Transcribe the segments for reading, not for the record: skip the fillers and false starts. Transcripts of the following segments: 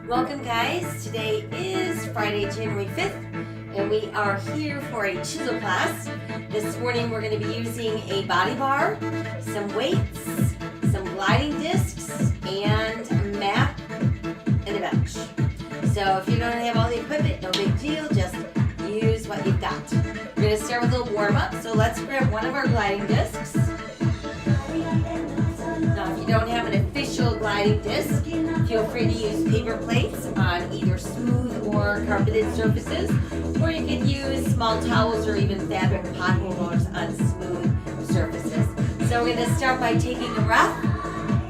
Welcome guys, today is Friday, January 5th, and we are here for a chisel class. This morning we're going to be using a body bar, some weights, some gliding discs, and a mat and a bench. So if you don't have all the equipment, no big deal, just use what you've got. We're going to start with a little warm up, so let's grab one of our gliding discs. Now if you don't have an official gliding disc, feel free to use paper plates on either smooth or carpeted surfaces, or you can use small towels or even fabric pot holders on smooth surfaces. So we're going to start by taking a breath,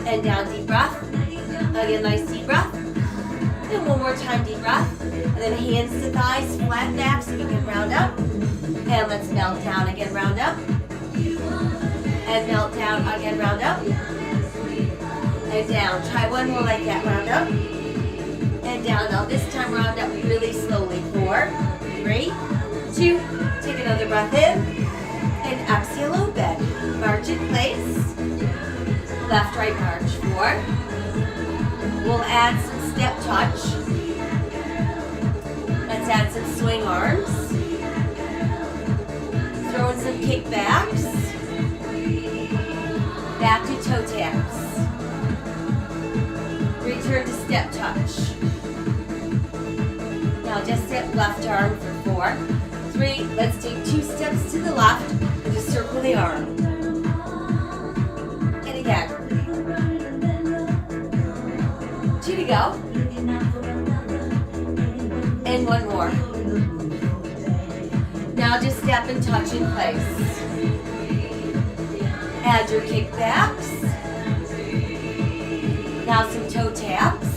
and down, deep breath. Again, nice deep breath. And one more time, deep breath. And then hands to thighs, flat back so you can round up. And let's melt down again, round up. And melt down again, round up. And down. Try one more like that, round up. And down. Now this time round up really slowly. 4, 3, 2. Take another breath in. And exhale, open. March in place. Left, right, march. 4. We'll add some step touch. Let's add some swing arms. Throw in some kickbacks. Back to toe taps. Return to step touch. Now just step left arm for 4, 3. Let's take 2 steps to the left and just circle the arm. And again. 2 to go. And one more. Now just step and touch in place. Add your kickbacks. Now some toe taps.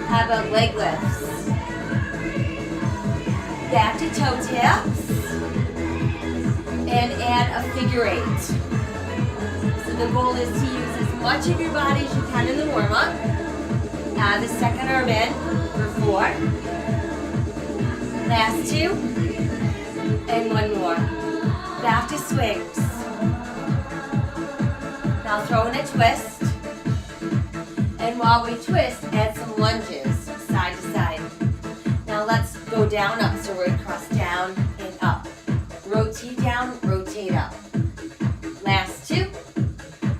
How about leg lifts? Back to toe taps. And add a figure 8. So the goal is to use as much of your body as you can in the warm-up. Add the second arm in for 4. Last 2. And one more. Back to swings. Now throw in a twist. And while we twist, add some lunges, side to side. Now let's go down, up. So we're across down and up. Rotate down, rotate up. Last 2.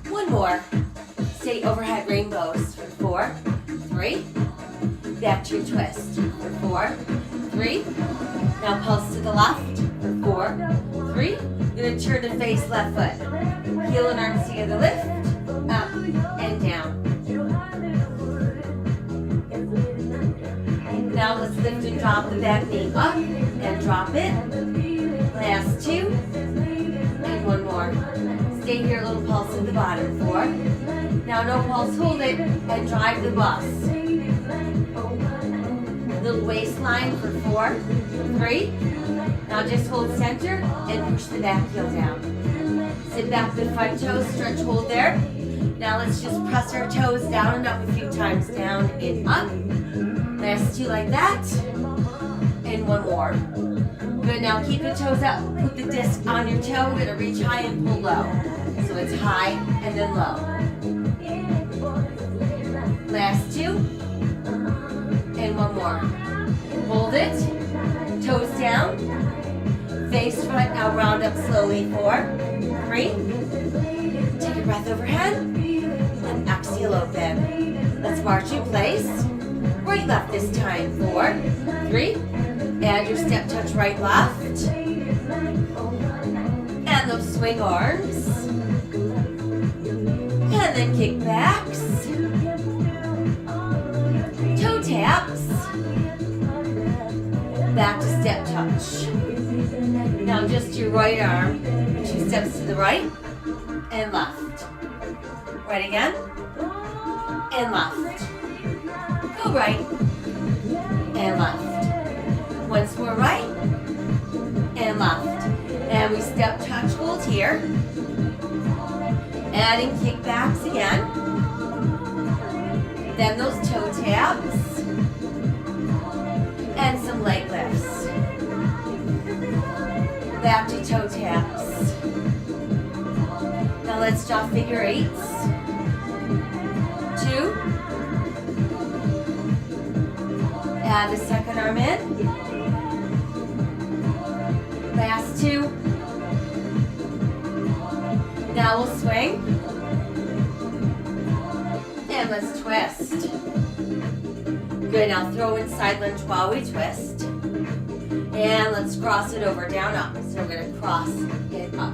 One more. Stay overhead rainbows for 4, 3. Back to your twist for 4, 3. Now pulse to the left for 4, 3. You're going to turn to face left foot. Heel and arms together, lift, up and down. Now let's lift and drop the back knee up and drop it. Last 2. And one more. Stay here, a little pulse at the bottom. 4. Now no pulse, hold it and drive the bus. Little waistline for 4, 3. Now just hold center and push the back heel down. Sit back with front toes, stretch, hold there. Now let's just press our toes down and up a few times. Down and up. Last 2 like that. And one more. Good, now keep the toes up. Put the disc on your toe. We're going to reach high and pull low. So it's high and then low. Last 2. And one more. Hold it. Toes down. Face front. Now round up slowly. 4, 3. Take a breath overhead. And exhale, open. Let's march in place. Right, left this time. 4, 3. Add your step touch right, left. And those swing arms. And then kickbacks. Toe taps. Back to step touch. Now just your right arm. 2 steps to the right and left. Right again. And left. Go right and left. Once more right and left. And we step touch hold here. Adding kickbacks again. Then those toe taps. And some leg lifts. Back to toe taps. Now let's let's draw figure eights. 2. Add the second arm in. Last 2. Now we'll swing. And let's twist. Good, now throw in side lunge while we twist. And let's cross it over, down, up. So we're gonna cross it up.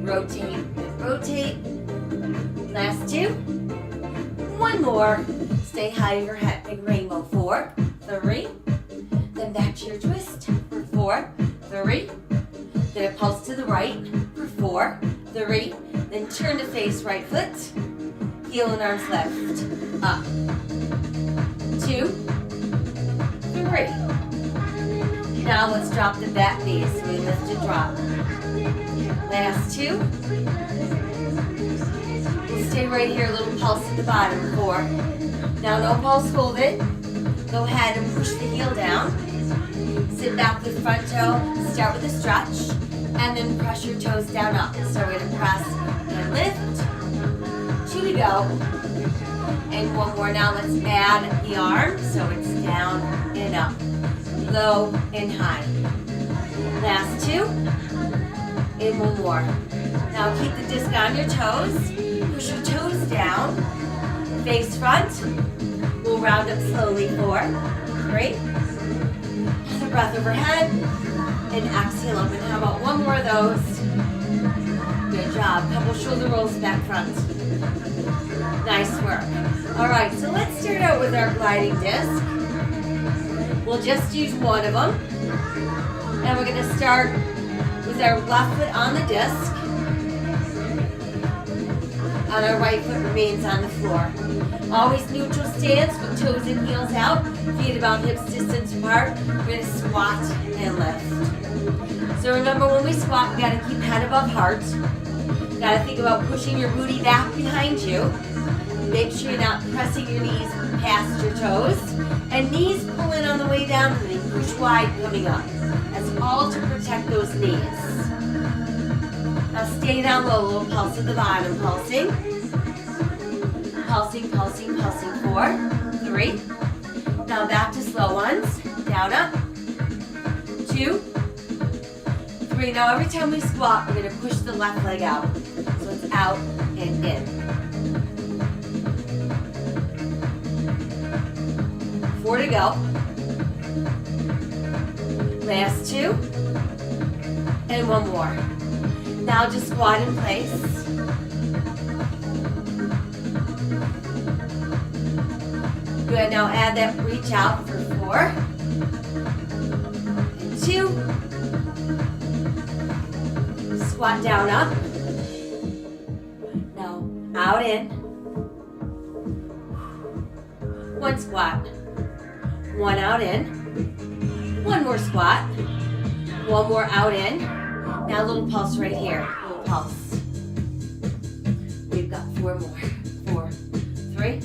Rotate and rotate. Last 2. 1 more. Stay high overhead, big rainbow. 4, 3. Then back to your twist for 4, 3. Then a pulse to the right for 4, 3. Then turn to face right foot. Heel and arms lift. Up. 2, 3. Now let's drop the back knee. So we lift and drop. Last 2. We'll stay right here. A little pulse at the bottom. 4. Now no pulse, hold it. Go ahead and push the heel down. Sit back with front toe. Start with a stretch. And then press your toes down up. So we're going to press and lift. 2 to go. And 1 more. Now let's add the arm. So it's down and up. Low and high. Last 2. And 1 more. Now keep the disc on your toes. Push your toes down. Face front. We'll round up slowly. 4, 3. Another breath overhead. And exhale up. And how about 1 more of those? Good job. Couple shoulder rolls back front. Nice work. All right, so let's start out with our gliding disc. We'll just use one of them. And we're going to start with our left foot on the disc. And our right foot remains on the floor. Always neutral stance with toes and heels out. Feet about hips distance apart. We're going to squat and lift. So remember, when we squat, we got to keep head above heart. Got to think about pushing your booty back behind you. Make sure you're not pressing your knees past your toes. And knees pull in on the way down and they push wide coming up. That's all to protect those knees. Now stay down low, a little pulse at the bottom. Pulsing. Pulsing, pulsing, pulsing. 4, 3. Now back to slow ones. Down, up. 2, 3. Now every time we squat, we're going to push the left leg out. So it's out and in. 4 to go. Last 2. And 1 more. Now just squat in place. Good, now add that reach out for 4. And 2. Squat down, up. Now out in. 1 squat. 1 out in. 1 more squat. 1 more out in. Now a little pulse right here. A little pulse. We've got 4 more. 4, 3,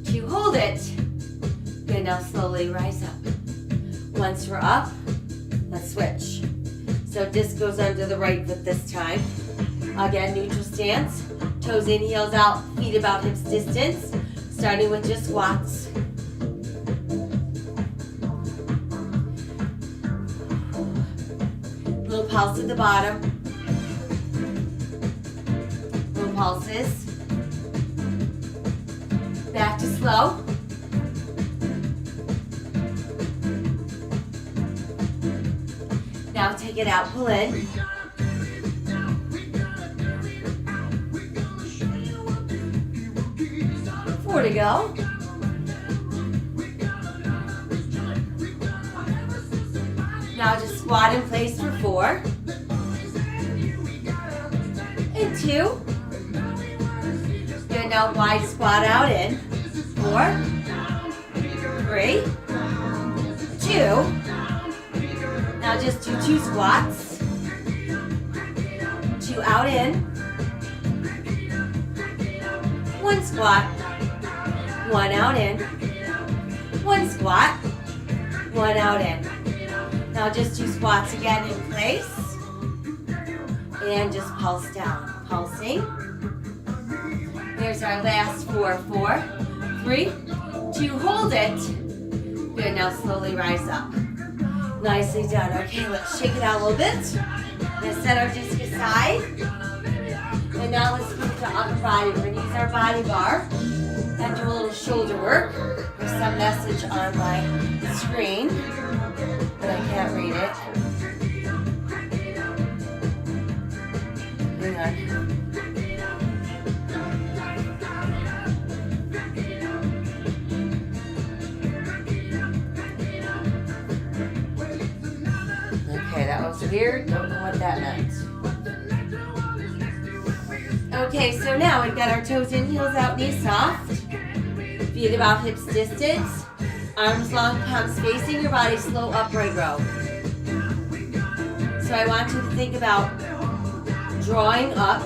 2. Hold it. Good. Now slowly rise up. Once we're up, let's switch. So disc goes under the right foot this time. Again, neutral stance. Toes in, heels out, feet about hips distance. Starting with just squats. Little pulse at the bottom. Little pulses. Back to slow. Now take it out, pull in. Four to go. Now just squat in place for 4. And 2. Good, now wide squat out in. 4, 3, 2. Now just do 2 squats. 2 out in. 1 squat. 1 out in. 1 squat. 1 out in. Now just 2 squats again in place. And just pulse down. Pulsing. There's our last 4. 4, 3, 2, hold it. Good, now slowly rise up. Nicely done. Okay, let's shake it out a little bit. Let's set our disc aside. And now let's move to upper body. We're going to use our body bar and do a little shoulder work. There's some message on my screen, but I can't read it. Hang on. Okay, that was weird. Don't know what that meant. Okay, so now we've got our toes in, heels out, knees soft. Feet about hips distance. Arms long, palms facing your body, slow upright row. So I want you to think about drawing up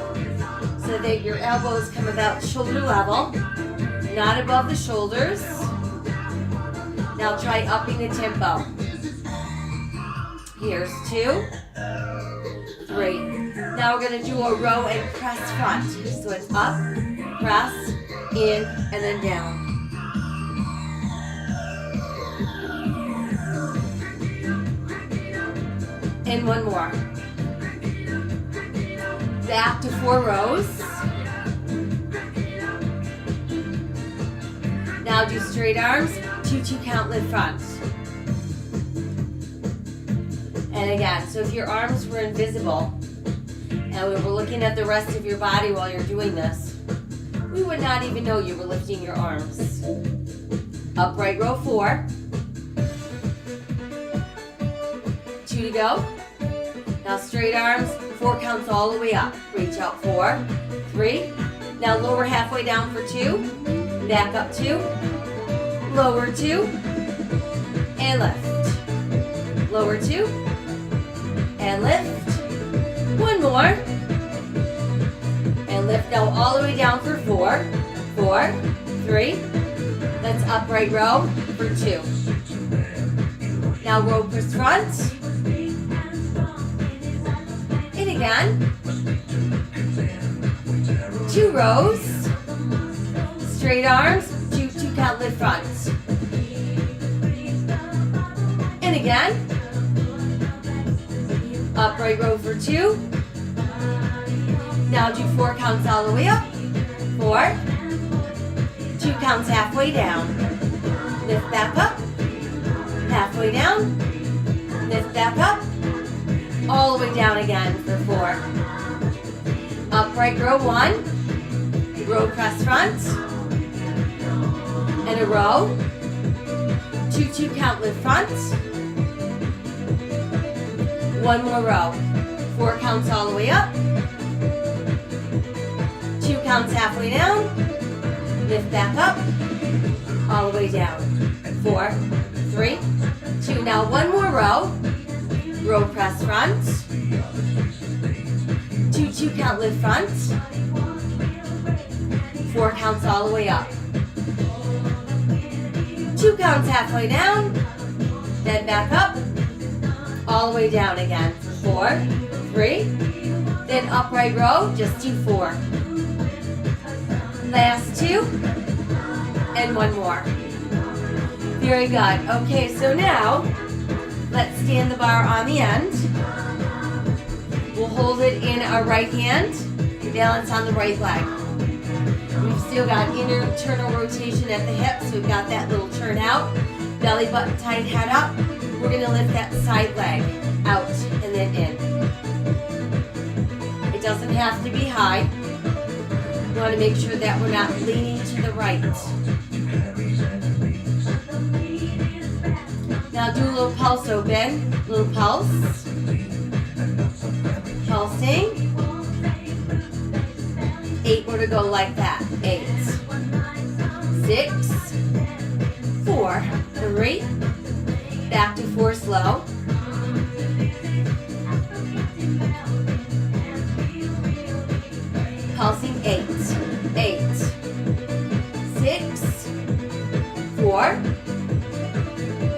so that your elbows come about shoulder level, not above the shoulders. Now try upping the tempo. Here's 2, 3. Now we're going to do a row and press front. So it's up, press, in, and then down. And one more. Back to 4 rows. Now do straight arms, 2 count lift front. And again, so if your arms were invisible and we were looking at the rest of your body while you're doing this, we would not even know you were lifting your arms. Upright row 4. 2 to go. Now straight arms, 4 counts all the way up. Reach out 4, 3. Now lower halfway down for 2. Back up 2. Lower 2. And lift. Lower 2. And lift. One more. And lift now all the way down for 4. 4, 3. That's upright row for 2. Now row press front. And again. 2 rows. Straight arms. 2 count lift front. And again. Upright row for 2. Now do 4 counts all the way up. 4. 2 counts halfway down. Lift back up. Halfway down. Lift back up. All the way down again for 4. Upright row 1. Row press front. And a row. 2 count lift front. One more row. 4 counts all the way up. 2 counts halfway down. Lift back up. All the way down. 4, 3, 2. Now one more row. Row press front. 2 count lift front. 4 counts all the way up. 2 counts halfway down. Then back up. All the way down again for 4, 3, then upright row, just do 4. Last 2, and one more. Very good. Okay, so now, let's stand the bar on the end. We'll hold it in our right hand, balance on the right leg. We've still got internal rotation at the hip, so we've got that little turn out. Belly button tight, head up. We're going to lift that side leg out and then in. It doesn't have to be high. We want to make sure that we're not leaning to the right. Now do a little pulse open. Little pulse. Pulsing. 8 more to go like that. 8, 6, 4, 3. Back to 4 slow. Pulsing 8, 8, 6, 4.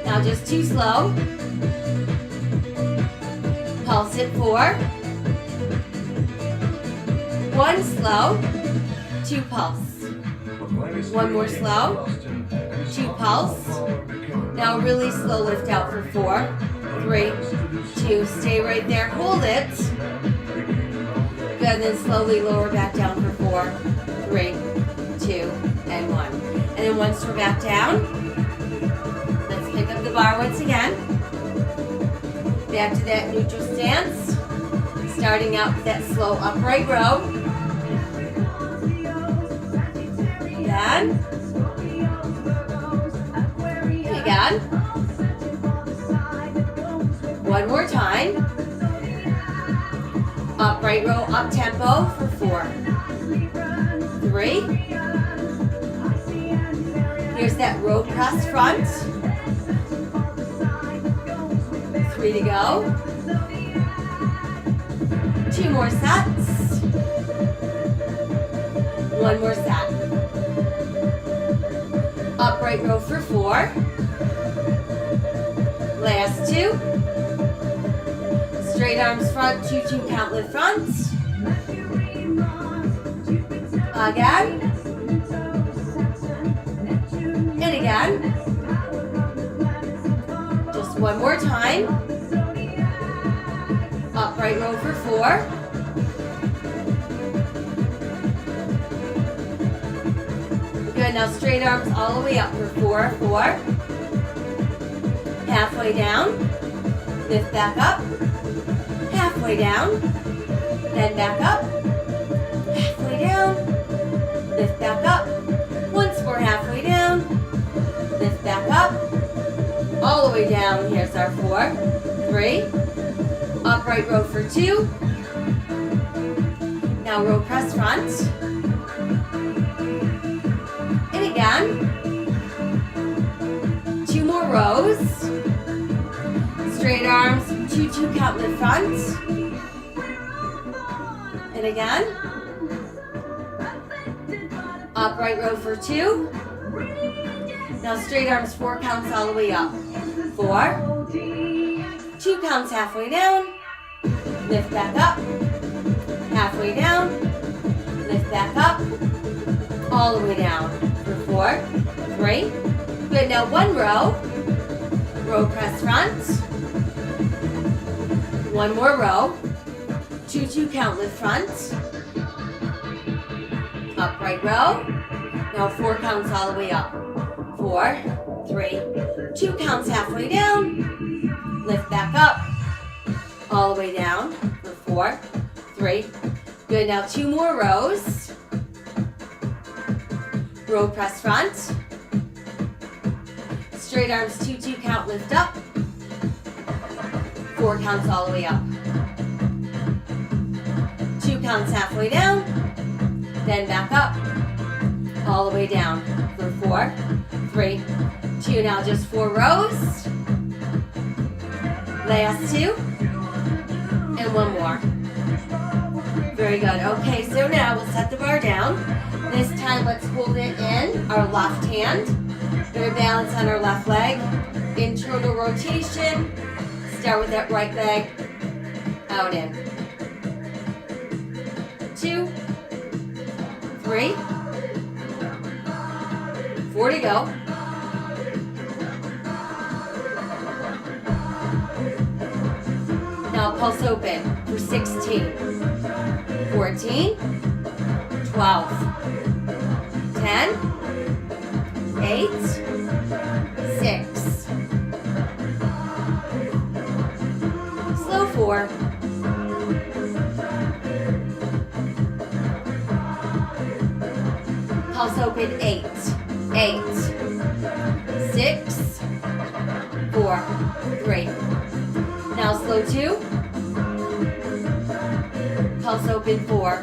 Now just 2 slow. Pulse it 4. 1 slow. 2 pulse. One more slow. 2 pulse. Now really slow lift out for 4, 3, 2. Stay right there. Hold it. Good. Then slowly lower back down for 4, 3, 2, and 1. And then once we're back down, let's pick up the bar once again. Back to that neutral stance. Starting out with that slow upright row. Again. Again. One more time. Upright row, up tempo for 4, 3. Here's that row press front. 3 to go. 2 more sets. 1 more set. Upright row for 4. Last 2. Straight arms front, 2 count lift front. Again. And again. Just one more time. Upright row for 4. Good, now straight arms all the way up for 4, 4. Halfway down. Lift back up. Halfway down. Then back up. Halfway down. Lift back up. Once more halfway down. Lift back up. All the way down. Here's our 4, 3. Upright row for 2. Now row press front. And again. 2 more rows. Straight arms, 2 count lift front. And again. Upright row for 2. Now straight arms, 4 counts all the way up. 4. 2 counts halfway down. Lift back up. Halfway down. Lift back up. All the way down. For 4, 3. Good, now 1 row. Row press front. 1 more row. 2 count lift front. Upright row. Now 4 counts all the way up. 4, 3, 2 counts halfway down. Lift back up. All the way down for 4, 3. Good, now 2 more rows. Row press front. Straight arms, 2 count lift up. 4 counts all the way up. 2 counts halfway down. Then back up. All the way down for 4, 3, 2. Now just 4 rows. Last 2. And 1 more. Very good. Okay, so now we'll set the bar down. This time let's hold it in our left hand. Gonna balance on our left leg. Internal rotation. Start with that right leg. Out in. 2, 3, 4 to go. Now pulse open for 16, 14, 12, 10, 8, 6, slow 4, pulse open 8, 8, 6, 4, 3. Now slow 2, pulse open 4.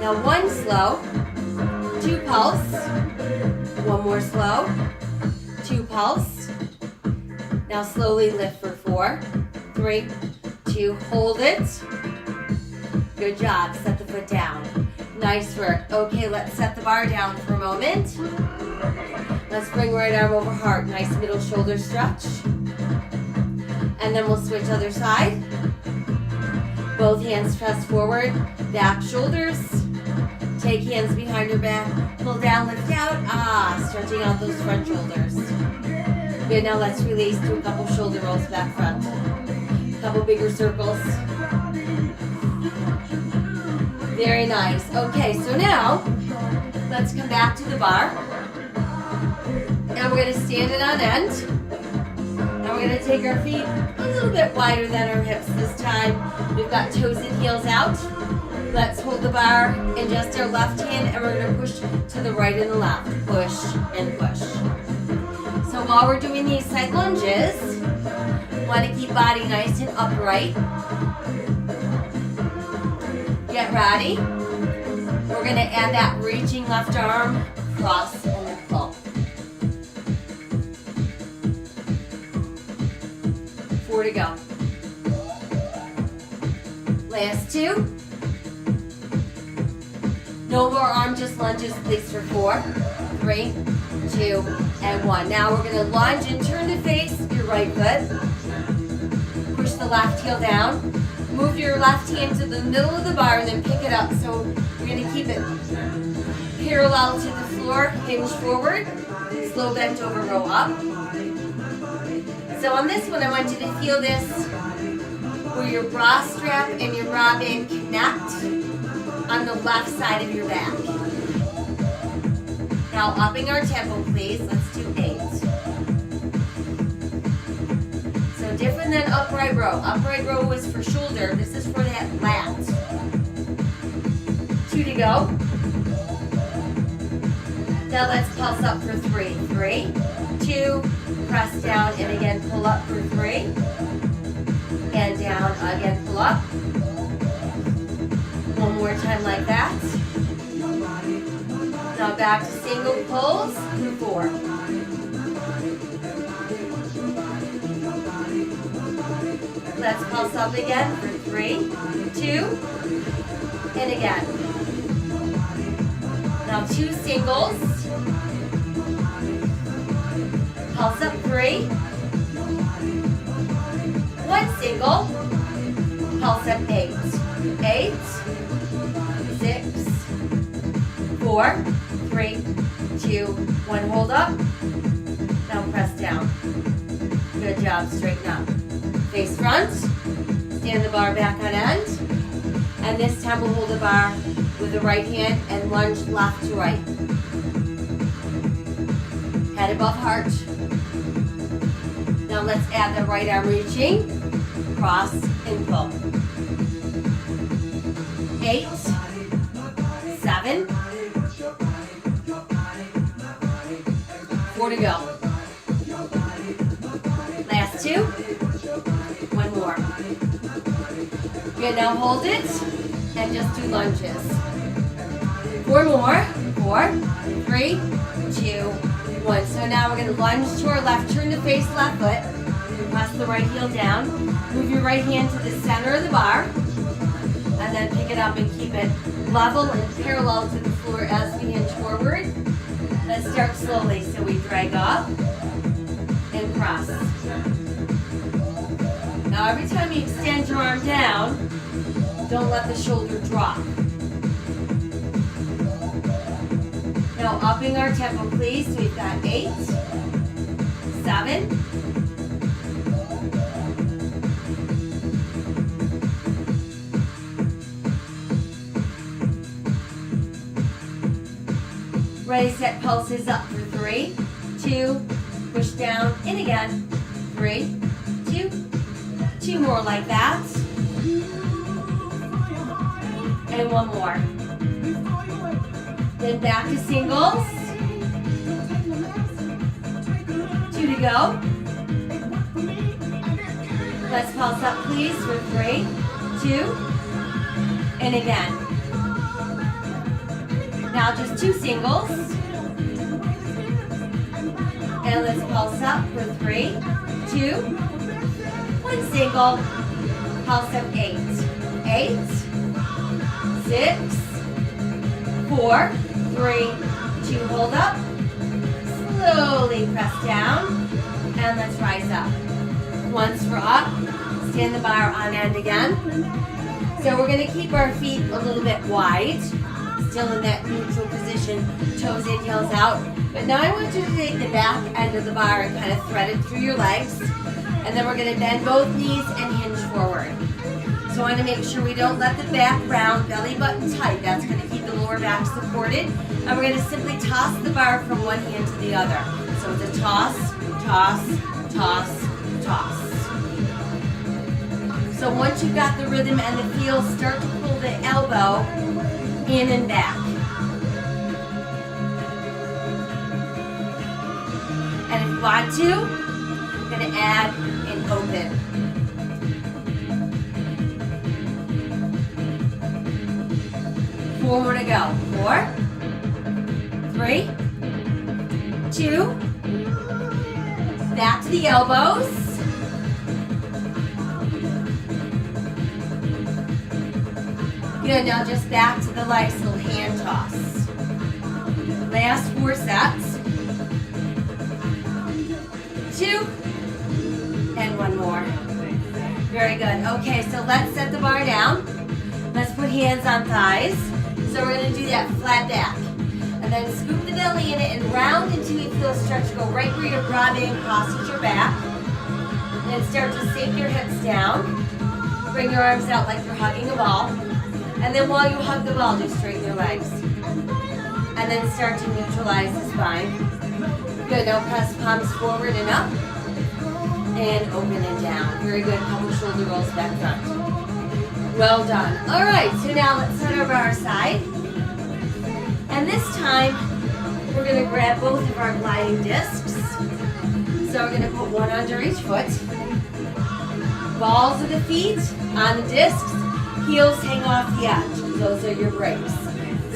Now 1 slow, 2 pulse, 1 more slow, 2 pulse. Now slowly lift for 4, 3, 2, hold it. Good job, set the foot down. Nice work. Okay, let's set the bar down for a moment. Let's bring right arm over heart, nice middle shoulder stretch. And then we'll switch other side. Both hands press forward, back shoulders. Take hands behind your back, pull down, lift out, stretching out those front shoulders. Good, now let's release, do a couple shoulder rolls back front. A couple bigger circles. Very nice. Okay, so now, let's come back to the bar. And we're gonna stand it on end. And we're gonna take our feet a little bit wider than our hips this time. We've got toes and heels out. Let's hold the bar in just our left hand, and we're gonna push to the right and the left. Push and push. So while we're doing these side lunges, want to keep body nice and upright. Get ready. We're gonna add that reaching left arm, cross and pull. 4 to go. Last 2. No more arm, just lunges, please, for 4, 3, 2, and 1. Now we're gonna lunge and turn to face your right foot. Push the left heel down. Move your left hand to the middle of the bar and then pick it up. So you're gonna keep it parallel to the floor, hinge forward, slow bent over, row up. So on this one, I want you to feel this where your bra strap and your bra band connect on the left side of your back. Now upping our tempo, please. Let's do 8. So different than upright row. Upright row is for shoulder. This is for that lat. 2 to go. Now let's pulse up for 3. 3, 2, press down, and again pull up for 3. And down, again pull up. One more time like that. Now back to single pulls through 4. Let's pulse up again for 3, 2, and again. Now 2 singles. Pulse up 3. 1 single. Pulse up 8. 8, 6, 4, 3, 2, 1. Hold up. Now press down. Good job. Straighten up. Face front. Stand the bar back on end. And this time we'll hold the bar with the right hand and lunge left to right. Head above heart. Now let's add the right arm reaching. Cross and pull. 8, 7, 4 to go. Last 2. 1 more. Good, now hold it and just do lunges. 4 more. 4, 3, 2, 1. So now we're going to lunge to our left, turn to face left foot, press the right heel down, move your right hand to the center of the bar, and then pick it up and keep it level and parallel to the floor as we hinge forward. Let's start slowly. So we drag up and cross. Now every time you extend your arm down, don't let the shoulder drop. Now upping our tempo, please. We've got 8, 7, 4. Ready, set, pulses up for 3, 2, push down, and again. 3, 2, 2 more like that. And 1 more. Then back to singles. 2 to go. Let's pulse up, please, for 3, 2, and again. Now just 2 singles. And let's pulse up for 3, 2, 1 single. Pulse up 8, 8, 6, 4, 3, 2, hold up. Slowly press down. And let's rise up. Once we're up, stand the bar on end again. So we're going to keep our feet a little bit wide. still in that neutral position, toes in, heels out. But now I want you to take the back end of the bar and kind of thread it through your legs. And then we're going to bend both knees and hinge forward. So I want to make sure we don't let the back round, belly button tight. That's going to keep the lower back supported. And we're going to simply toss the bar from one hand to the other. So it's a toss, toss, toss, toss. So once you've got the rhythm and the feel, start to pull the elbow in and back. And if you want to, I'm going to add an open. Four more to go. 4, 3, 2, back to the elbows. Good, now just back to the legs, little hand toss. Last 4 sets. 2, and 1 more. Very good. Okay, so let's set the bar down. Let's put hands on thighs. So we're going to do that flat back. And then scoop the belly in it and round until you feel a stretch. Go right where your broad vein crosses your back. And then start to sink your hips down. Bring your arms out like you're hugging a ball. And then while you hug the ball, just straighten your legs. And then start to neutralize the spine. Good, now press palms forward and up. And open and down. Very good, couple shoulder rolls back front. Well done. All right, so now let's set over our side. And this time, we're going to grab both of our gliding discs. So we're going to put one under each foot. Balls of the feet on the discs. Heels hang off the edge. Those are your brakes.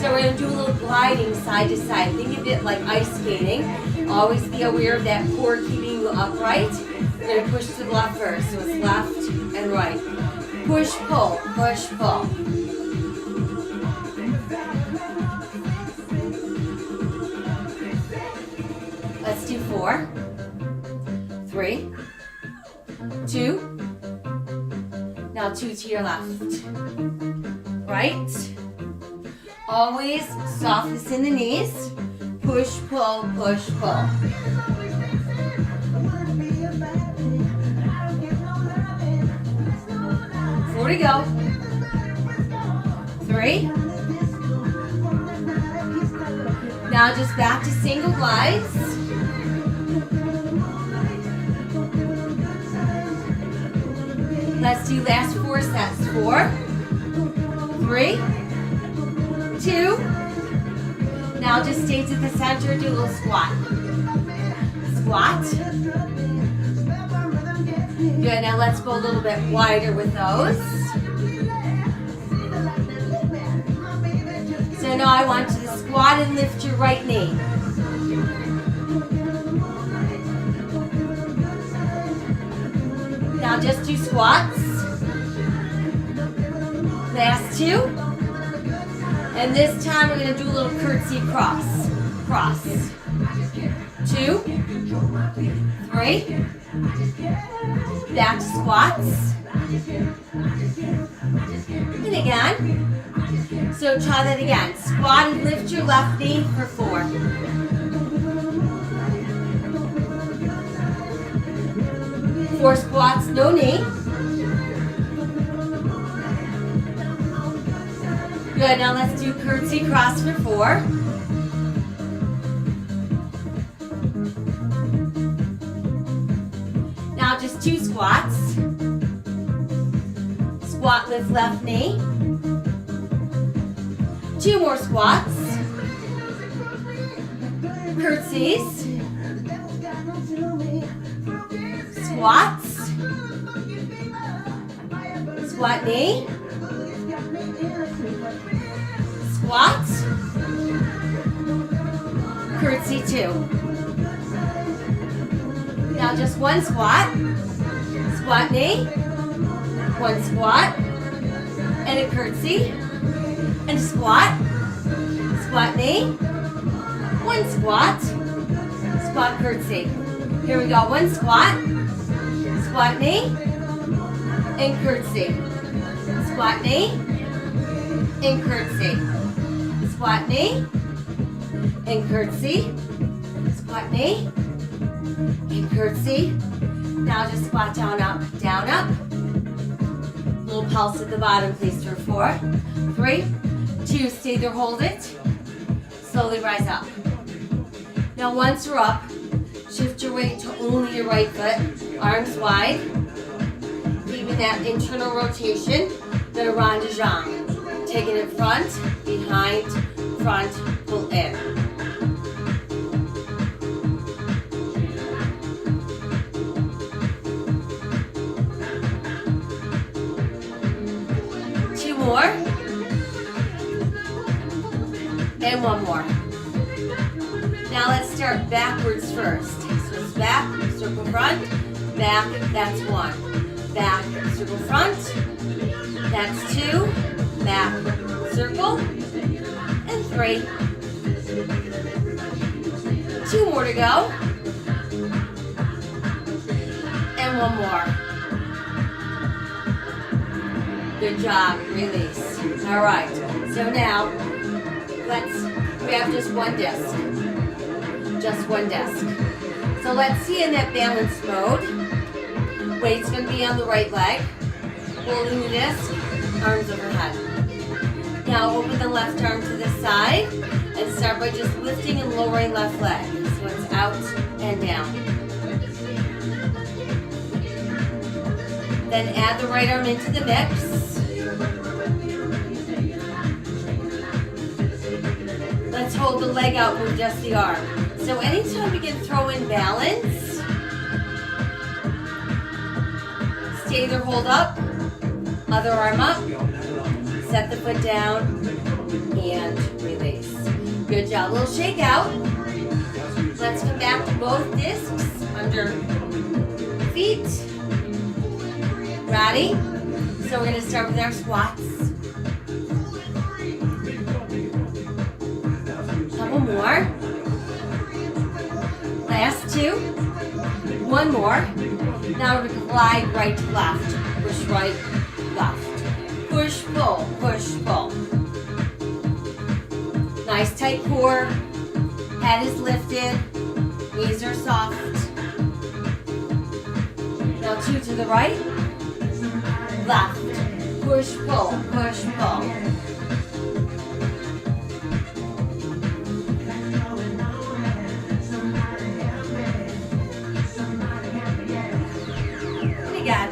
So we're going to do a little gliding side to side. Think of it like ice skating. Always be aware of that core keeping you upright. We're going to push to the left first. So it's left and right. Push, pull, push, pull. Let's do 4, 3, 2. Now 2 to your left. Right. Always softness in the knees. Push, pull, push, pull. 4 to go. 3. Now just back to single glides. Let's do last 4 sets. 4, 3, 2. Now just stay to the center, do a little squat. Squat. Good, now let's go a little bit wider with those. So now I want you to squat and lift your right knee. Now just do squats. Last 2. And this time we're going to do a little curtsy cross. Cross. 2, 3. Back to squats. And again. So try that again. Squat and lift your left knee for 4. Four squats, no knee. Good, now let's do curtsy cross for 4. Now just 2 squats. Squat, lift left knee. 2 more squats. Curtsies. Squats. Squat knee. Squat. Curtsy 2. Now just 1 squat. Squat knee. 1 squat. And a curtsy. And a squat. Squat knee. 1 squat. Squat curtsy. Here we go. 1 squat. Squat knee. And curtsy. Squat knee. And curtsy. squat knee, and curtsy, squat knee, and curtsy. Now just squat down, up, down, up. Little pulse at the bottom, please, for 4, 3, 2, stay there, hold it. Slowly rise up. Now once you're up, shift your weight to only your right foot, arms wide, keeping that internal rotation, the rond de jambe. Taking it front, behind, front, pull in. Two more. And one more. Now let's start backwards first. So it's back, circle front, back, that's 1. Back, circle front, that's 2. Back, circle, and 3. 2 more to go. And 1 more. Good job, release. All right, so now we have just one disc. Just one disc. So let's see in that balance mode. Weight's gonna be on the right leg. Holding the disc, arms overhead. Now open the left arm to the side and start by just lifting and lowering left leg. So it's out and down. Then add the right arm into the mix. Let's hold the leg out with just the arm. So anytime you can throw in balance, stay there, hold up, other arm up. Set the foot down and release. Good job. Little shake out. Let's come back to both discs under feet. Ready? So we're going to start with our squats. Couple more. Last 2. 1 more. Now we're going to glide right to left. Push right, left. Push, pull, push, pull. Nice tight core. Head is lifted. Knees are soft. Now 2 to the right. Left. Push, pull, push, pull. What do you got?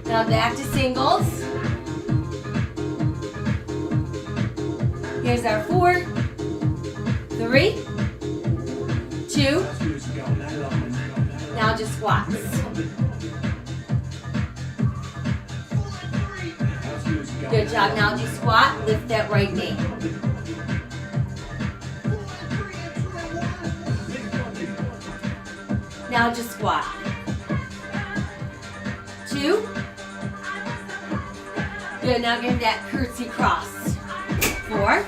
Now back to singles. Here's our 4, 3, 2. Now just squats. Good job. Now just squat. Lift that right knee. Now just squat. 2. Good, now give that curtsy cross. 4,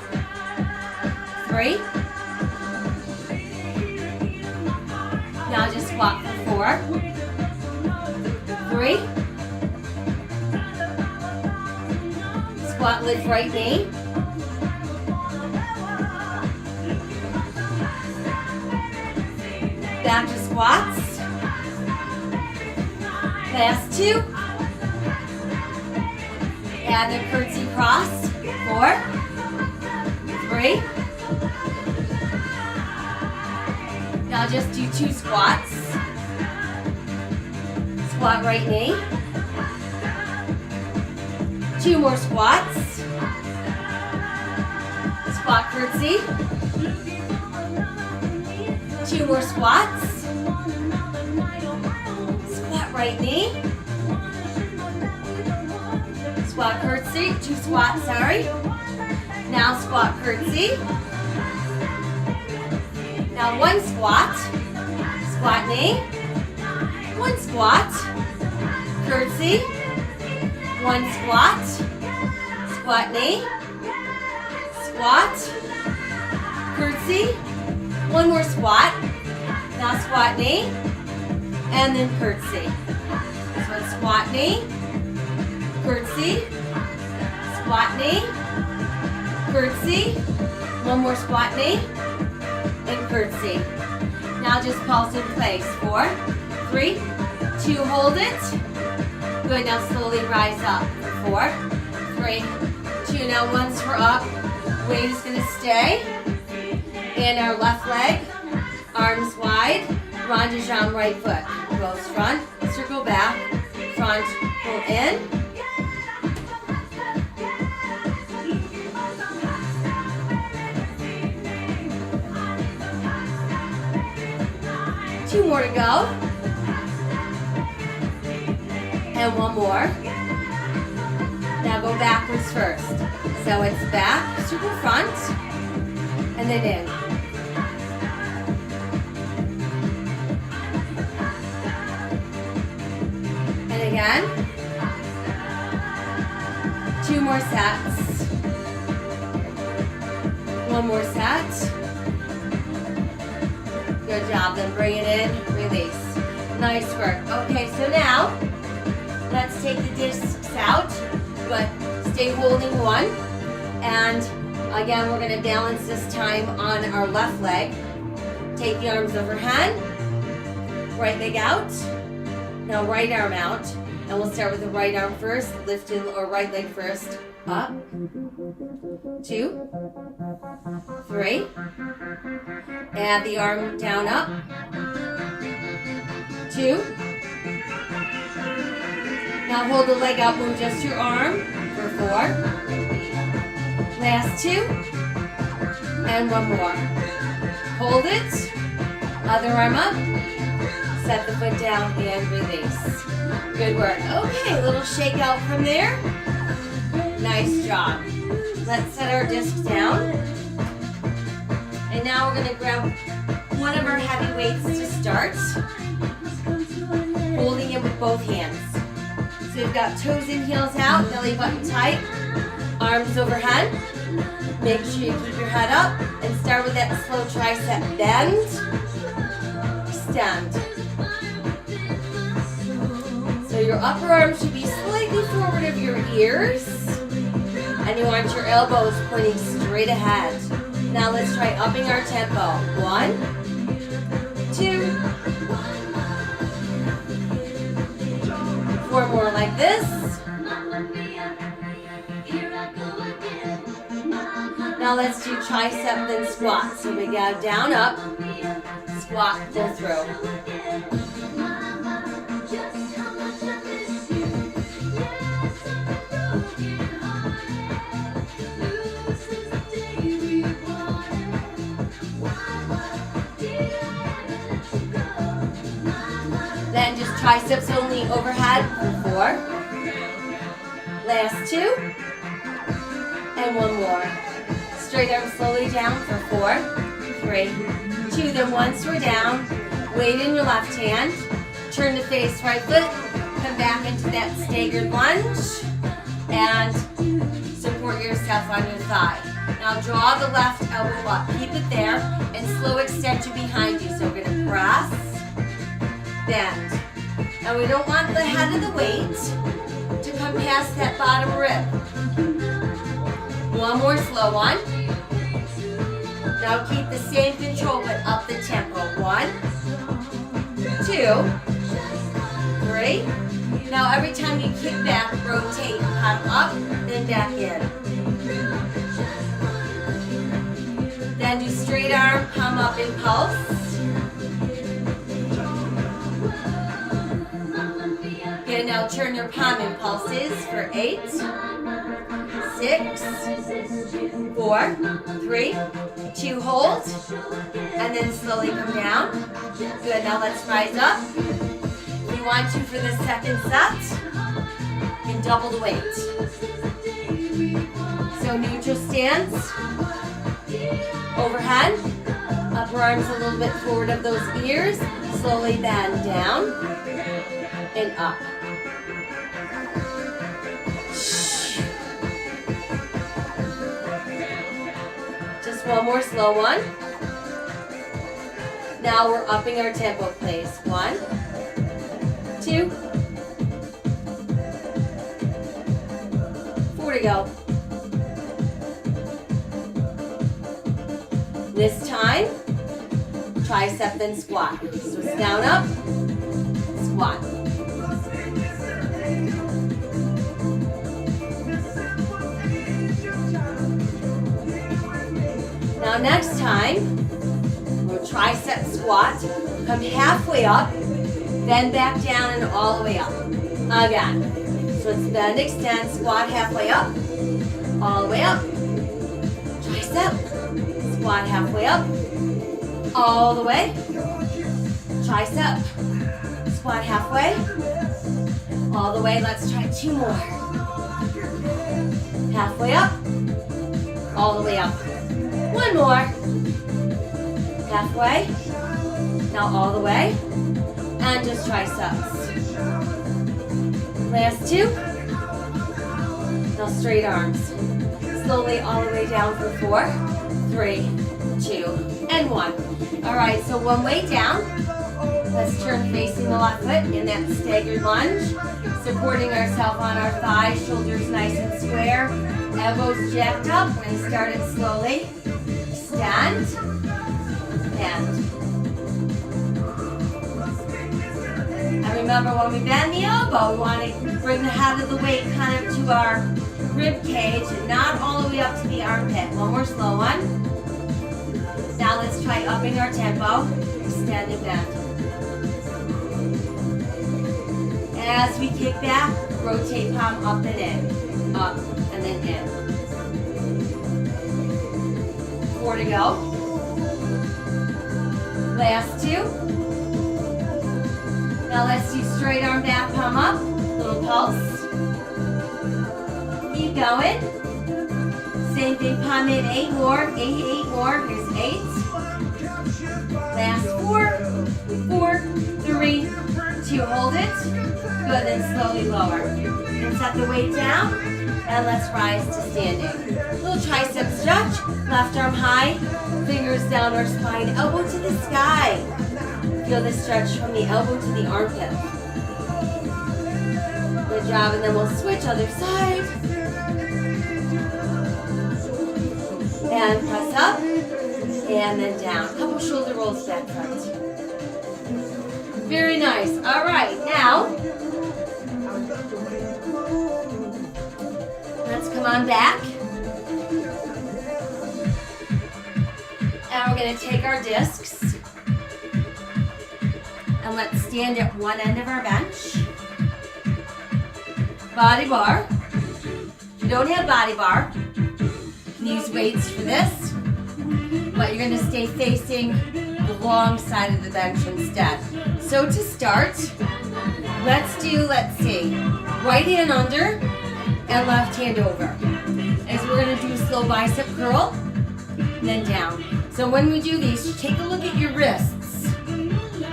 3. Now just squat for 4, 3. Squat, lift right knee. Back to squats. Last 2. Add the curtsy cross. 4, 3. Now just do 2 squats. Squat right knee. 2 more squats. Squat curtsy. 2 more squats. Squat right knee. Squat curtsy. 2 squats, sorry. Now squat curtsy. Now 1 squat. Squat knee. 1 squat. Curtsy. 1 squat. Squat knee. Squat. Curtsy. 1 more squat. Now squat knee. And then curtsy. So it's squat knee, curtsy, squat knee, curtsy, one more squat knee, and curtsy. Now just pulse in place. 4, 3, 2, hold it. Good, now slowly rise up. 4, 3, 2, now once we're up, weight is gonna stay. And our left leg, arms wide, rond de jambe right foot. Goes front, circle back, front, pull in. Two more to go. And one more. Now go backwards first. So it's back, circle front, and then in. And again. 2 more sets. One more set. Good job, then bring it in, release. Nice work. Okay, so now, let's take the discs out, but stay holding one. And again, we're gonna balance this time on our left leg. Take the arms overhead, right leg out. Now right arm out, and we'll start with the right arm first, lift in, or right leg first, up. 2, 3. Add the arm down, up. 2. Now hold the leg up, move just your arm for 4. Last 2. And one more. Hold it. Other arm up. Set the foot down and release. Good work. Okay, a little shake out from there. Nice job. Let's set our discs down. And now we're gonna grab one of our heavy weights to start. Holding it with both hands. So you've got toes and heels out, belly button tight, arms overhead. Make sure you keep your head up and start with that slow tricep bend, extend. So your upper arm should be slightly forward of your ears, and you want your elbows pointing straight ahead. Now let's try upping our tempo. 1, 2, 4 more like this. Now let's do tricep then squat. So we go down, up, squat, pull through. Then just triceps only overhead for 4. Last 2. And one more. Straight arm slowly down for 4, 3, 2. Then once we're down, weight in your left hand. Turn to face right foot. Come back into that staggered lunge. And support yourself on your thigh. Now draw the left elbow up. Keep it there. And slow extension behind you. So we're going to press. Bend. And we don't want the head of the weight to come past that bottom rib. One more slow one. Now keep the same control but up the tempo. 1, 2, 3. Now every time you kick back, rotate, come up, then back in. Then do straight arm, come up and pulse. Good, now turn your palm in pulses for 8, 6, 4, 3, 2, hold, and then slowly come down. Good, now let's rise up. If you want to for the second set, you can double the weight. So neutral stance, overhead, upper arms a little bit forward of those ears, slowly bend down and up. Just one more slow one. Now we're upping our tempo, please. 1, 2, to go. This time, tricep then squat. So it's down, up, squat. Now next time, we'll tricep squat. Come halfway up, then back down and all the way up. Again. So it's bend, extend, squat halfway up, all the way up. Tricep, squat halfway up, all the way. Tricep, squat halfway, all the way. Let's try 2 more. Halfway up, all the way up. 1 more. Halfway, now all the way, and just triceps. Last 2. Now straight arms. Slowly all the way down for 4, 3, 2, and 1. All right, so one way down. Let's turn facing the left foot in that staggered lunge. Supporting ourselves on our thighs, shoulders nice and square. Elbows jacked up. We're going to start it slowly. Stand. And remember, when we bend the elbow, we want to bring the head of the weight kind of to our rib cage and not all the way up to the armpit. One more slow one. Now let's try upping our tempo. Extend and bend. As we kick back, rotate palm up and in. Up and then in. 4 to go. Last 2. Now let's do straight arm back, palm up, little pulse. Keep going. Same thing, palm in, 8 more, 8 more, here's 8. Last 4, 4, 3, 2, hold it. Good, then slowly lower. And set the weight down, and let's rise to standing. Little tricep stretch, left arm high, fingers down our spine, elbow to the sky. Feel the stretch from the elbow to the armpit. Good job, and then we'll switch other side. And press up, and then down. Couple shoulder rolls back front. Very nice. All right, now, let's come on back. And we're going to take our discs. And let's stand at one end of our bench. Body bar. If you don't have body bar, you can use weights for this, but you're going to stay facing the long side of the bench instead. So to start, let's see, right hand under and left hand over. As we're going to do a slow bicep curl, then down. So when we do these, take a look at your wrists.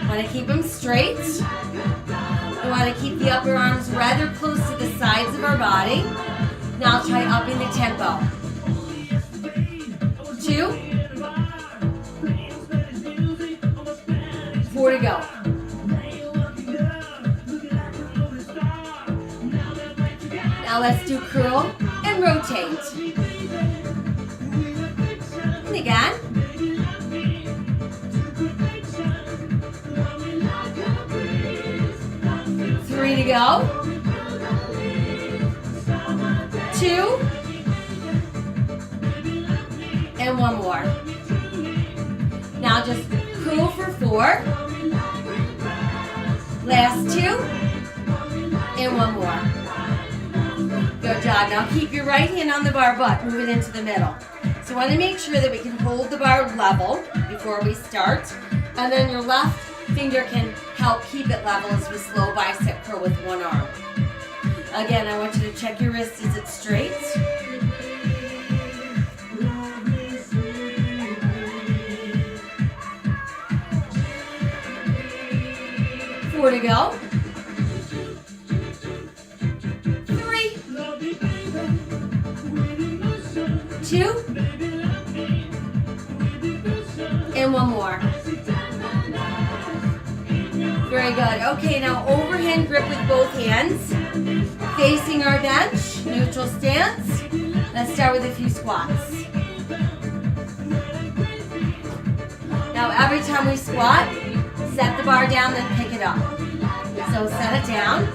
Want to keep them straight. We want to keep the upper arms rather close to the sides of our body. Now try upping the tempo. 2, 4 to go. Now let's do curl and rotate. And again. 3 to go. 2. And 1 more. Now just curl for 4. Last 2. And 1 more. Good job. Now keep your right hand on the bar butt. Move it into the middle. So want to make sure that we can hold the bar level before we start. And then your left finger can help keep it level as we slow bicep curl with one arm. Again, I want you to check your wrist. Is it straight? Four to go. 3, 2, and 1 more. Very good. Okay, now overhand grip with both hands, facing our bench. Neutral stance. Let's start with a few squats. Now every time we squat, set the bar down, then pick it up. So set it down,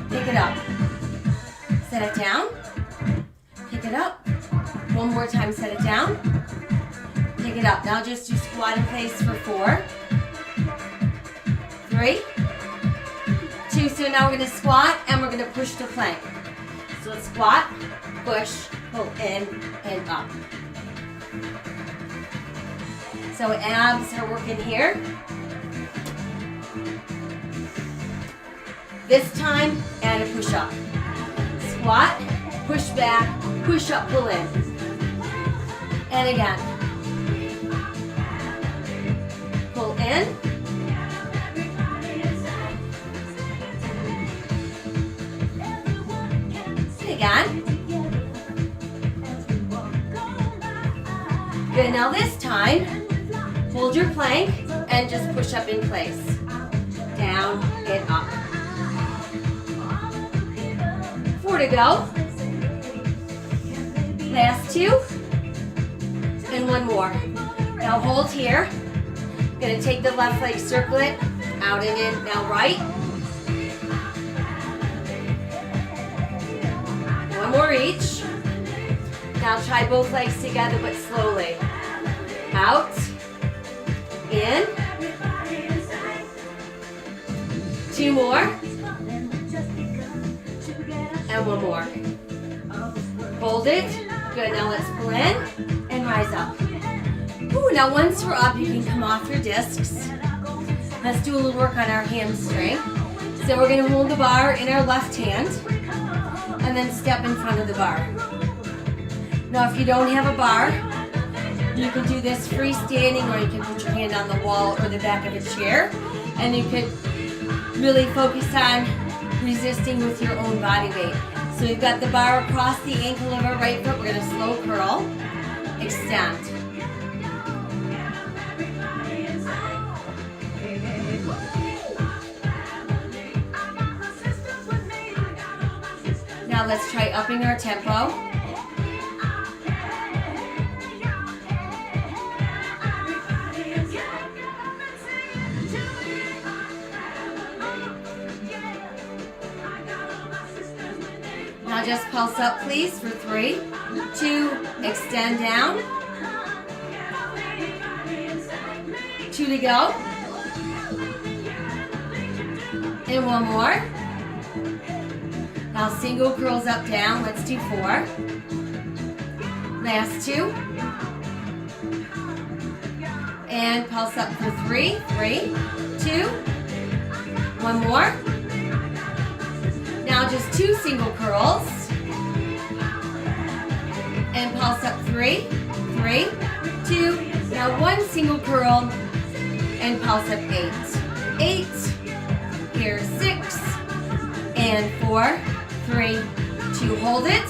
pick it up. Set it down, pick it up. One more time, set it down, pick it up. Now just do squat in place for 4, 3, 2. So now we're gonna squat and we're gonna push to plank. So let's squat, push, pull in and up. So abs are working here. This time, add a push up. Squat, push back, push up, pull in. And again. Pull in. And again. Good, now this time, hold your plank and just push up in place. Down and up. 4 to go. Last 2. And 1 more. Now hold here. Gonna take the left leg, circle it, out and in. Now right. 1 more each. Now try both legs together but slowly. Out, in. 2 more. And 1 more. Hold it. Good, now let's pull in and rise up. Ooh, now once we're up, you can come off your discs. Let's do a little work on our hamstring. So we're gonna hold the bar in our left hand and then step in front of the bar. Now if you don't have a bar, you can do this freestanding, or you can put your hand on the wall or the back of a chair, and you can really focus on resisting with your own body weight. So you've got the bar across the ankle of our right foot. We're gonna slow curl, extend. Now let's try upping our tempo. Now just pulse up please for 3, 2, extend down. 2 to go. And 1 more. Now single curls up, down. Let's do 4. Last 2. And pulse up for 3, 3, 2. 1 more. Now just 2 single curls. And pulse up 3, 3, 2. Now 1 single curl and pulse up 8. 8. Here 6. And 4, 3, 2. Hold it.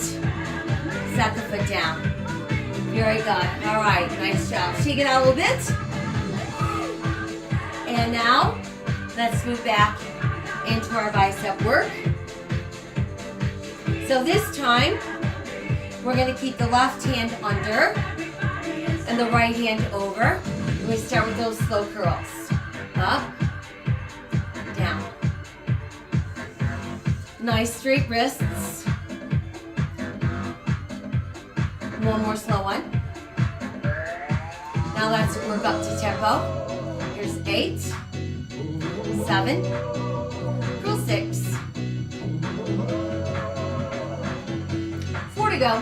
Set the foot down. Very good. All right, nice job. Shake it out a little bit. And now let's move back into our bicep work. So this time, we're going to keep the left hand under and the right hand over. And we start with those slow curls. Up, down. Nice straight wrists. 1 more slow one. Now let's work up to tempo. Here's 8, 7, curl 6. 4 to go.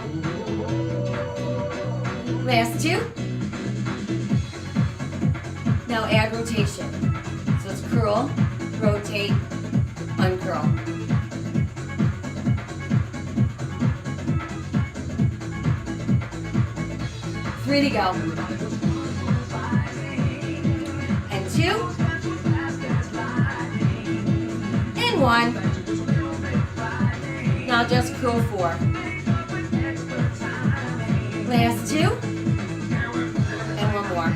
Last 2. Now add rotation. So it's curl, rotate, uncurl. 3 to go. And 2. And 1. Now just curl 4. Last 2. And 1 more.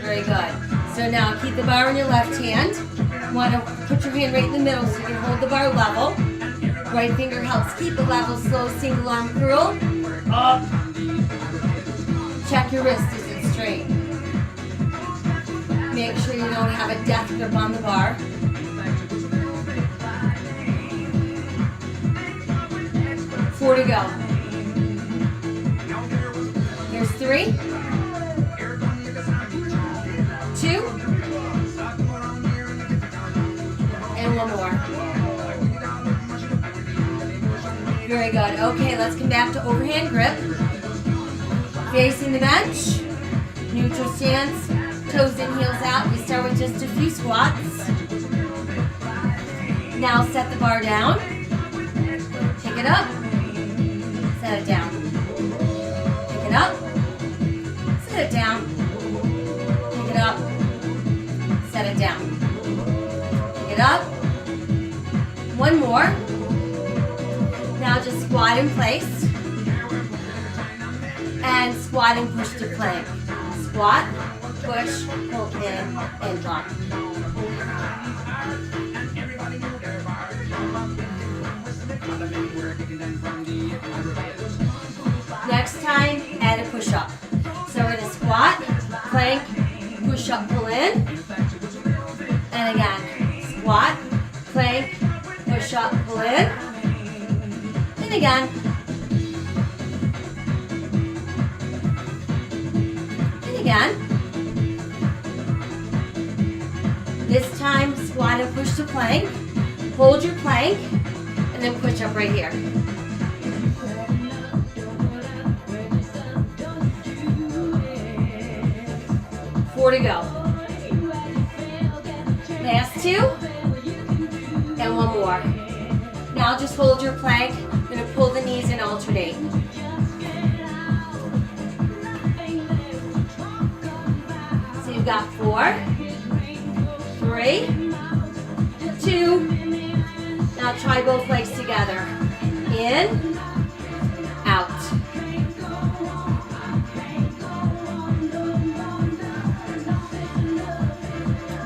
Very good. So now keep the bar in your left hand. You want to put your hand right in the middle so you can hold the bar level. Right finger helps keep a level, slow single arm curl. Up. Check your wrist, is it straight? Make sure you don't have a death grip on the bar. Four to go. Here's 3, 2, and 1 more. Very good. Okay, let's come back to overhand grip. Facing the bench. Neutral stance. Toes in, heels out. We start with just a few squats. Now set the bar down. Pick it up. Set it down. Pick it up. Set it down. Pick it up. Set it down. Pick it up. 1 more. Now just squat in place. And squat and push to plank. Squat, push, pull in, and drop. Next time, add a push-up. So we're going to squat, plank, push-up, pull in. And again, squat, plank, push-up, pull in. And again. And again. This time, squat and push to plank. Hold your plank, and then push up right here. Four to go. Last 2, and 1 more. Now just hold your plank. You're going to pull the knees and alternate. So you've got 4, 3, 2. Now try both legs together. In, out.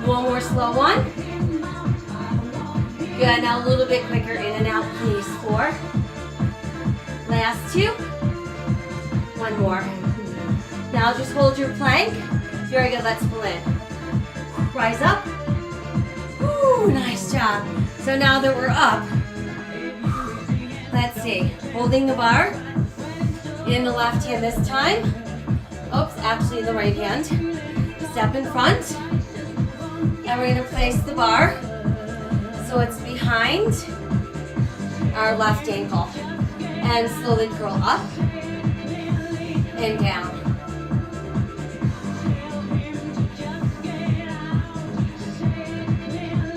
One more slow one. Good, now a little bit quicker, in and out, please. 4. Last 2. 1 more. Now just hold your plank. Very good, let's pull in. Rise up. Ooh, nice job. So now that we're up, let's see, holding the bar in the left hand this time. Oops, actually in the right hand. Step in front. And we're going to place the bar so it's behind our left ankle. And slowly curl up and down.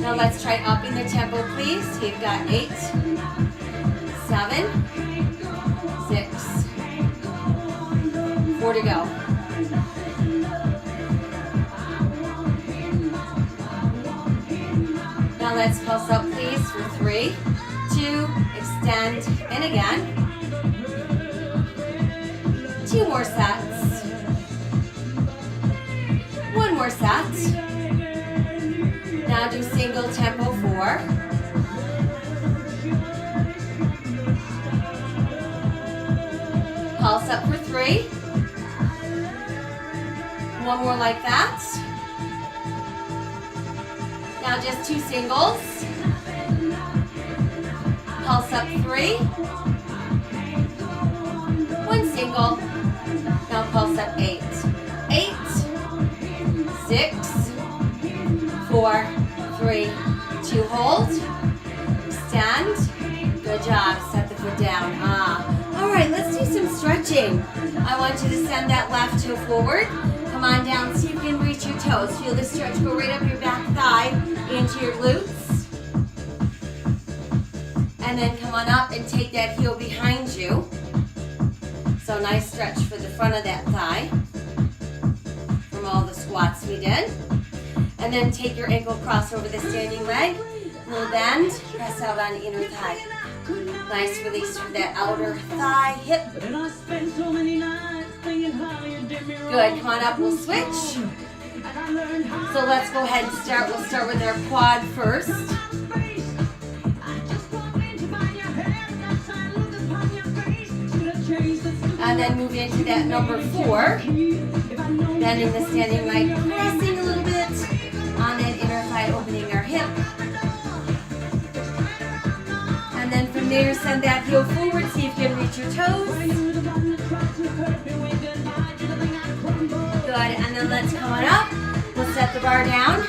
Now let's try upping the tempo, please. We've got 8, 7, 6, 4 to go. Now let's pulse up, please, for 3, 2, extend, and again. 2 more sets. 1 more set. Now do single tempo 4. Pulse up for 3. 1 more like that. Now just 2 singles. Pulse up 3. 1 single. Now pulse up 8. 8, 6, 4, 3, 2, hold. Extend. Good job. Set the foot down. All right, let's do some stretching. I want you to send that left toe forward. Come on down, see if you can reach your toes. Feel the stretch go right up your back thigh into your glutes. And then come on up and take that heel behind you. So nice stretch for the front of that thigh from all the squats we did. And then take your ankle cross over the standing leg. Little bend, press out on inner thigh. Nice release for that outer thigh, hip. Good, come on up, we'll switch. So let's go ahead and start. We'll start with our quad first. And then move into that number 4. Bending the standing leg, pressing a little bit on that inner thigh, opening our hip. And then from there, send that heel forward, see if you can reach your toes. Good, and then let's come on up. We'll set the bar down.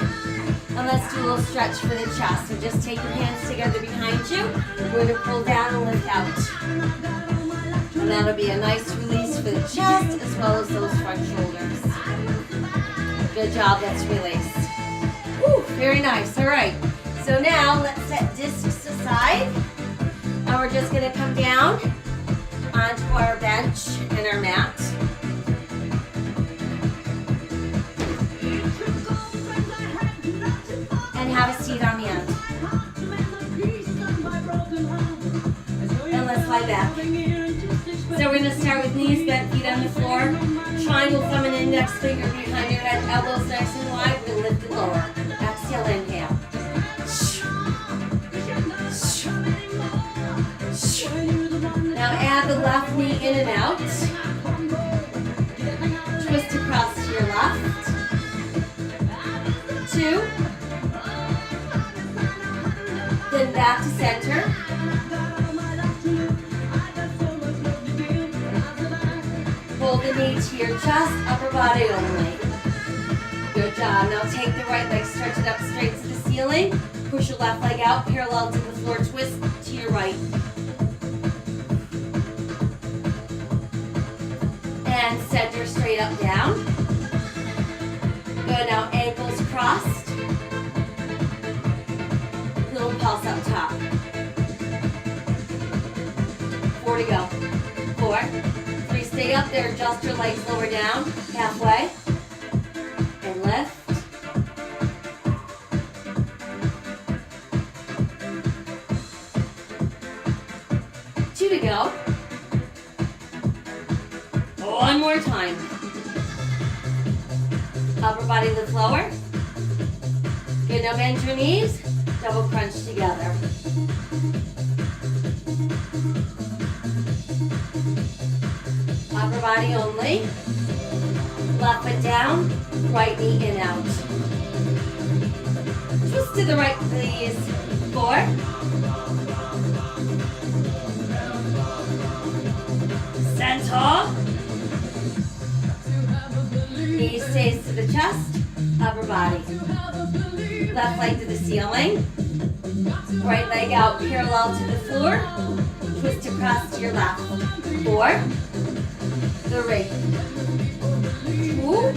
And let's do a little stretch for the chest. So just take your hands together behind you. We're going to pull down and lift out. And that'll be a nice release for the chest as well as those front shoulders. Good job, let's release. Woo, very nice, all right. So now let's set discs aside. And we're just going to come down onto our bench and our mat. And have a seat on the end. And let's lie back. So we're going to start with knees bent, feet on the floor. Triangle thumb and index finger behind your head, elbows nice and wide. We're going to lift and lower. Exhale, inhale. Now add the left knee in and out. Twist across to your left. 2. Then back to center. Hold the knee to your chest, upper body only. Good job. Now take the right leg, stretch it up straight to the ceiling. Push your left leg out, parallel to the floor, twist to your right. And center straight up down. Good, now ankles crossed. Little pulse up top. 4 to go. 4, 3, stay up there, adjust your legs lower down, halfway. And lift. 2 to go. One more time. Upper body lift lower. Good, now bend your knees. Double crunch together. Upper body only. Left foot down, right knee in out. Twist to the right, please. 4. Center. Knee stays to the chest, upper body. Left leg to the ceiling. Right leg out parallel to the floor. Twist across to your left. 4, 3, 2.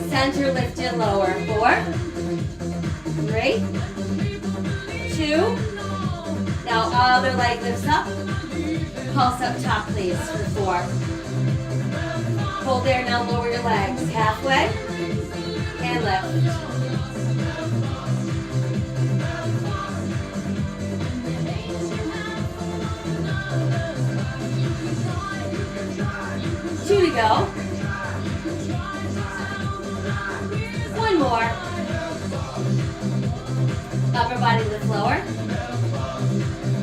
Center lifted lower. 4, 3, 2. Now other leg lifts up. Pulse up top, please, for 4. Hold there, now lower your legs. Halfway. And lift. 2 to go. 1 more. Upper body lift lower.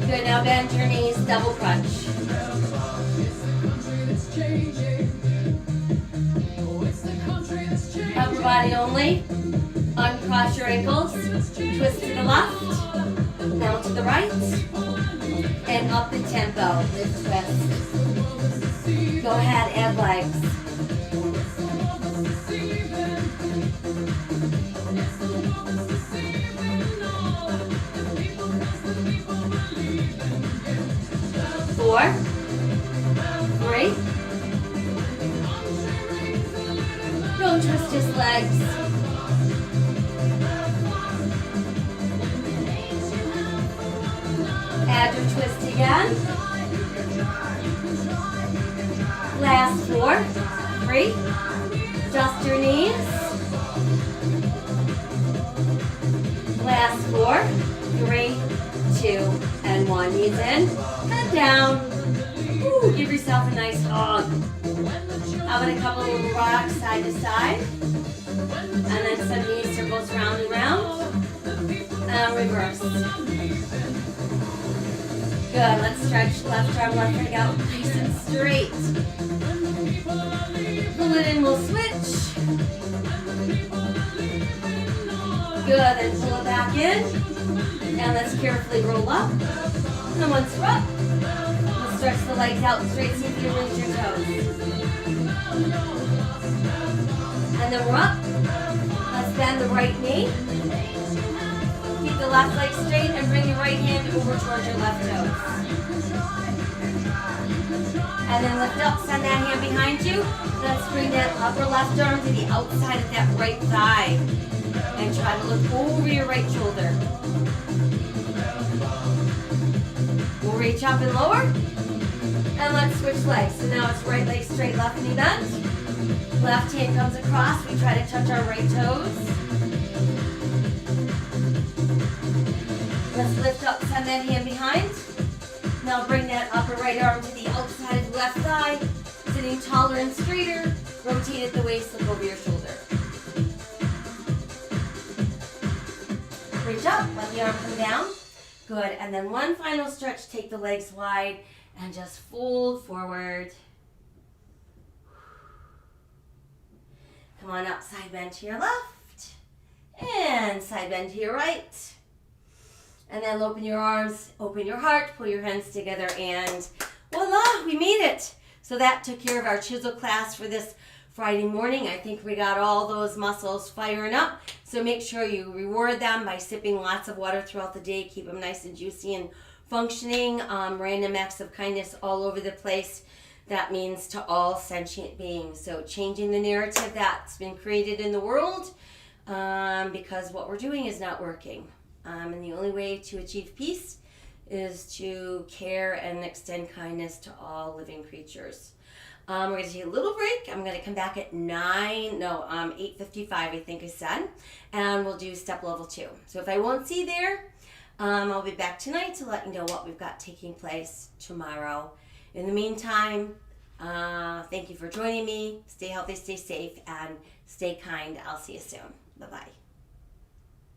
Good, now bend your knees, double crunch. Upper body only. Uncross your ankles. Twist to the left. Now to the right. And up the tempo. Lift, twist. Go ahead, add legs. Four, 3. Don't twist his legs. Add your twist again. Last 4, 3. Adjust your knees. Last 4, 3, 2, and 1. Knees in, head down. Ooh, give yourself a nice hug. How about a couple little rocks side to side? And then some knee circles round and round. And reverse. Good, let's stretch left arm, left leg out, nice and straight. Pull it in, we'll switch. Good, then pull it back in. And let's carefully roll up. And once we're up, we'll stretch the legs out straight so you can lift your toes. And then we're up. Let's bend the right knee. Keep the left leg straight and bring your right hand over towards your left toes. And then lift up, send that hand behind you. Let's bring that upper left arm to the outside of that right thigh. And try to look over your right shoulder. We'll reach up and lower. And let's switch legs. So now it's right leg straight, left knee bent. Left hand comes across. We try to touch our right toes. Let's lift up, send that hand behind. Now bring that upper right arm to the outside of the left thigh. Sitting taller and straighter. Rotate at the waist, look over your shoulder. Reach up, let the arm come down. Good, and then one final stretch. Take the legs wide and just fold forward. Come on up, side bend to your left. And side bend to your right. And then open your arms, open your heart, pull your hands together, and voila, we made it. So that took care of our Chizel class for this Friday morning. I think we got all those muscles firing up. So make sure you reward them by sipping lots of water throughout the day. Keep them nice and juicy and functioning. Random acts of kindness all over the place. That means to all sentient beings. So changing the narrative that's been created in the world because what we're doing is not working. And the only way to achieve peace is to care and extend kindness to all living creatures. We're going to take a little break. I'm going to come back at 8:55, I think I said. And we'll do step level 2. So if I won't see you there, I'll be back tonight to let you know what we've got taking place tomorrow. In the meantime, thank you for joining me. Stay healthy, stay safe, and stay kind. I'll see you soon. Bye-bye.